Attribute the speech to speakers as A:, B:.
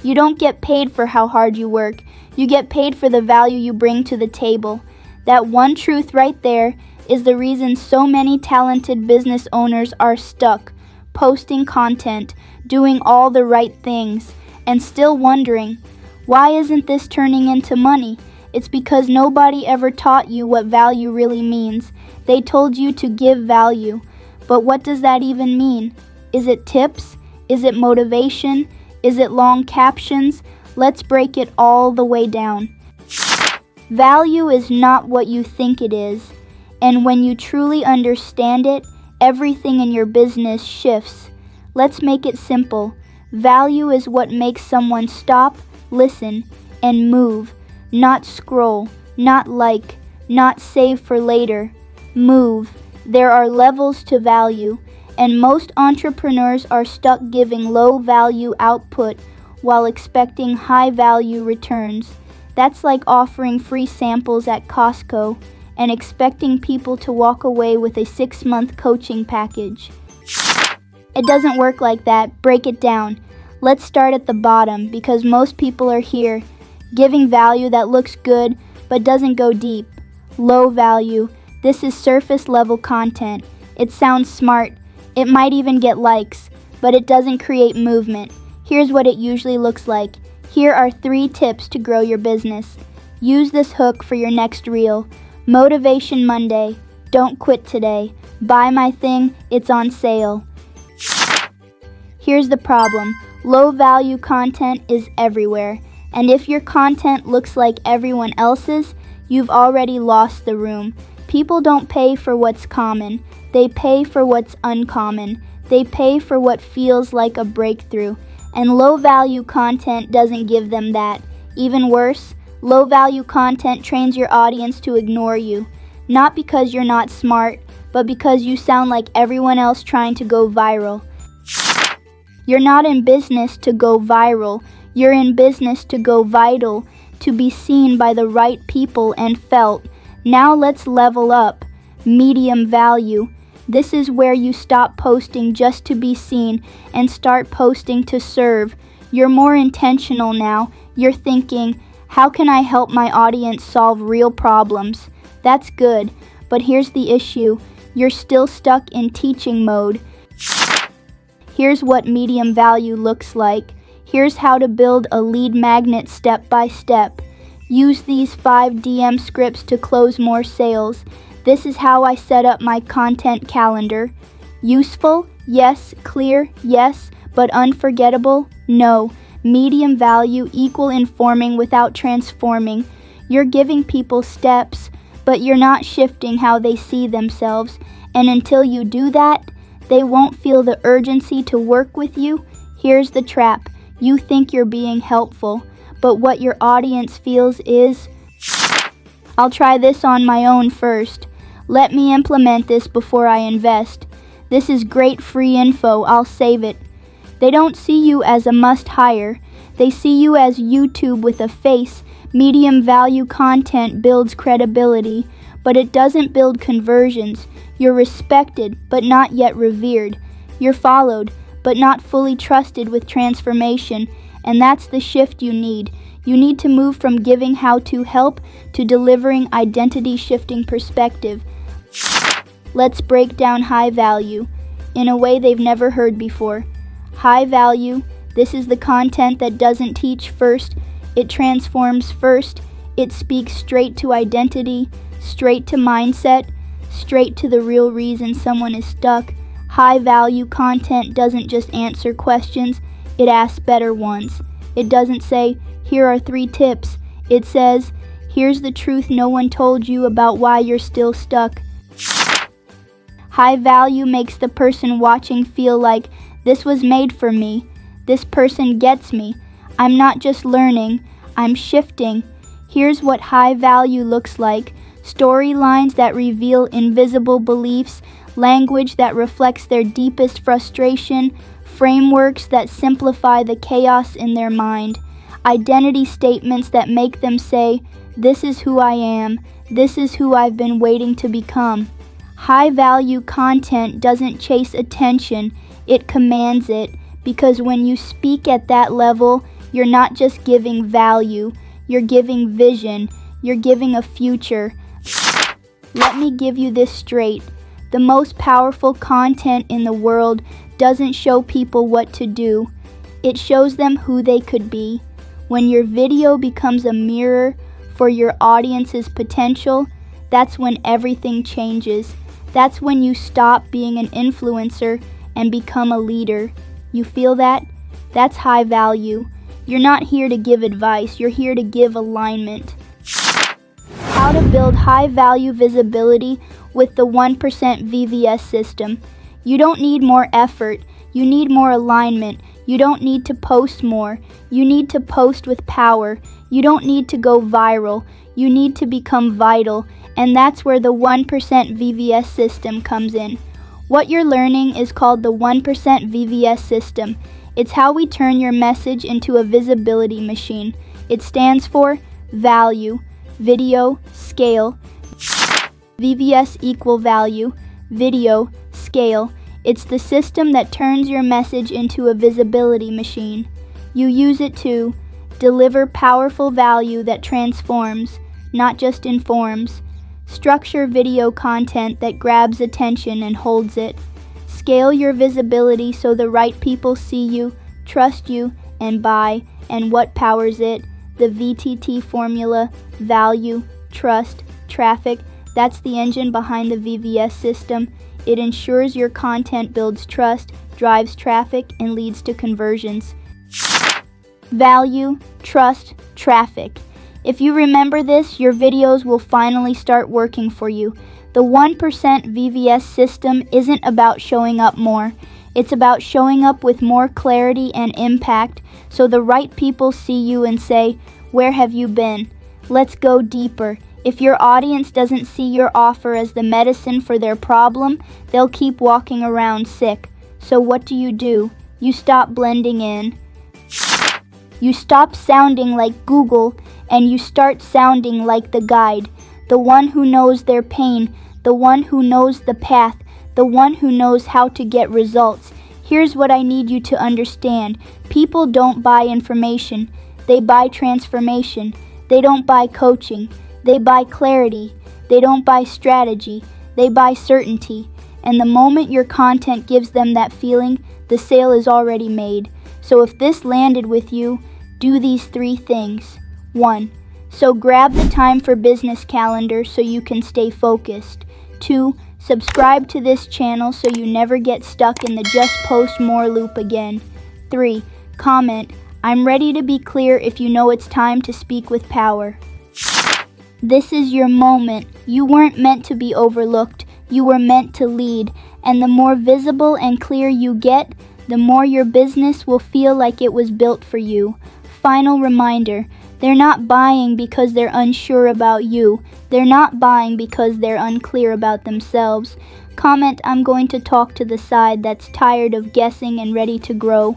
A: You don't get paid for how hard you work. You get paid for the value you bring to the table. That one truth right there is the reason so many talented business owners are stuck, posting content, doing all the right things, and still wondering, why isn't this turning into money? It's because nobody ever taught you what value really means. They told you to give value. But what does that even mean? Is it tips? Is it motivation? Is it long captions? Let's break it all the way down. Value is not what you think it is. And when you truly understand it, everything in your business shifts. Let's make it simple. Value is what makes someone stop, listen, and move. Not scroll, not like, not save for later. Move. There are levels to value, and most entrepreneurs are stuck giving low value output while expecting high value returns. That's like offering free samples at Costco and expecting people to walk away with a 6-month coaching package. It doesn't work like that. Break it down. Let's start at the bottom because most people are here, giving value that looks good but doesn't go deep. Low value. This is surface level content. It sounds smart. It might even get likes, but it doesn't create movement. Here's what it usually looks like. Here are 3 tips to grow your business. Use this hook for your next reel. Motivation Monday. Don't quit today. Buy my thing. It's on sale. Here's the problem. Low value content is everywhere. And if your content looks like everyone else's, you've already lost the room. People don't pay for what's common. They pay for what's uncommon. They pay for what feels like a breakthrough. And low-value content doesn't give them that. Even worse, low-value content trains your audience to ignore you. Not because you're not smart, but because you sound like everyone else trying to go viral. You're not in business to go viral. You're in business to go vital, to be seen by the right people and felt. Now let's level up. Medium value. This is where you stop posting just to be seen and start posting to serve. You're more intentional now. You're thinking, how can I help my audience solve real problems? That's good, but here's the issue. You're still stuck in teaching mode. Here's what medium value looks like. Here's how to build a lead magnet step by step. Use these 5 DM scripts to close more sales. This is how I set up my content calendar. Useful? Yes. Clear? Yes. But unforgettable? No. Medium value equal informing without transforming. You're giving people steps, but you're not shifting how they see themselves. And until you do that, they won't feel the urgency to work with you. Here's the trap. You think you're being helpful, but what your audience feels is, I'll try this on my own first. Let me implement this before I invest. This is great free info, I'll save it. They don't see you as a must-hire. They see you as YouTube with a face. Medium value content builds credibility, but it doesn't build conversions. You're respected, but not yet revered. You're followed, but not fully trusted with transformation. And that's the shift you need. You need to move from giving how-to help to delivering identity-shifting perspective. Let's break down high value in a way they've never heard before. High value, this is the content that doesn't teach first. It transforms first. It speaks straight to identity, straight to mindset, straight to the real reason someone is stuck. High value content doesn't just answer questions, it asks better ones. It doesn't say, here are 3 tips. It says, here's the truth no one told you about why you're still stuck. High value makes the person watching feel like, this was made for me. This person gets me. I'm not just learning, I'm shifting. Here's what high value looks like. Storylines that reveal invisible beliefs, language that reflects their deepest frustration, frameworks that simplify the chaos in their mind, identity statements that make them say, this is who I am, this is who I've been waiting to become. High-value content doesn't chase attention, it commands it, because when you speak at that level, You're not just giving value, you're giving vision, you're giving a future. Let me give you this straight. The most powerful content in the world doesn't show people what to do. It shows them who they could be. When your video becomes a mirror for your audience's potential, that's when everything changes. That's when you stop being an influencer and become a leader. You feel that? That's high value. You're not here to give advice, you're here to give alignment. How to build high value visibility with the 1% VVS system. You don't need more effort, you need more alignment. You don't need to post more, you need to post with power. You don't need to go viral, you need to become vital. And that's where the 1% VVS system comes in. What you're learning is called the 1% VVS system. It's how we turn your message into a visibility machine. It stands for value, video, scale. VVS equal value, video, scale. It's the system that turns your message into a visibility machine. You use it to deliver powerful value that transforms, not just informs. Structure video content that grabs attention and holds it. Scale your visibility so the right people see you, trust you, and buy. And what powers it? The VTT formula: value, trust, traffic. That's the engine behind the VVS system. It ensures your content builds trust, drives traffic, and leads to conversions. Value, trust, traffic. If you remember this, your videos will finally start working for you. The 1% VVS system isn't about showing up more. It's about showing up with more clarity and impact so the right people see you and say, "Where have you been? Let's go deeper." If your audience doesn't see your offer as the medicine for their problem, they'll keep walking around sick. So what do? You stop blending in. You stop sounding like Google and you start sounding like the guide, the one who knows their pain, the one who knows the path, the one who knows how to get results. Here's what I need you to understand. People don't buy information, they buy transformation. They don't buy coaching, they buy clarity. They don't buy strategy, they buy certainty. And the moment your content gives them that feeling, the sale is already made. So if this landed with you, do these 3 things. 1. So grab the time for business calendar so you can stay focused. 2. Subscribe to this channel so you never get stuck in the just post more loop again. 3. Comment, "I'm ready to be clear" if you know it's time to speak with power. This is your moment. You weren't meant to be overlooked. You were meant to lead. And the more visible and clear you get, the more your business will feel like it was built for you. Final reminder, they're not buying because they're unsure about you. They're not buying because they're unclear about themselves. Comment, "I'm going to talk to the side that's tired of guessing and ready to grow."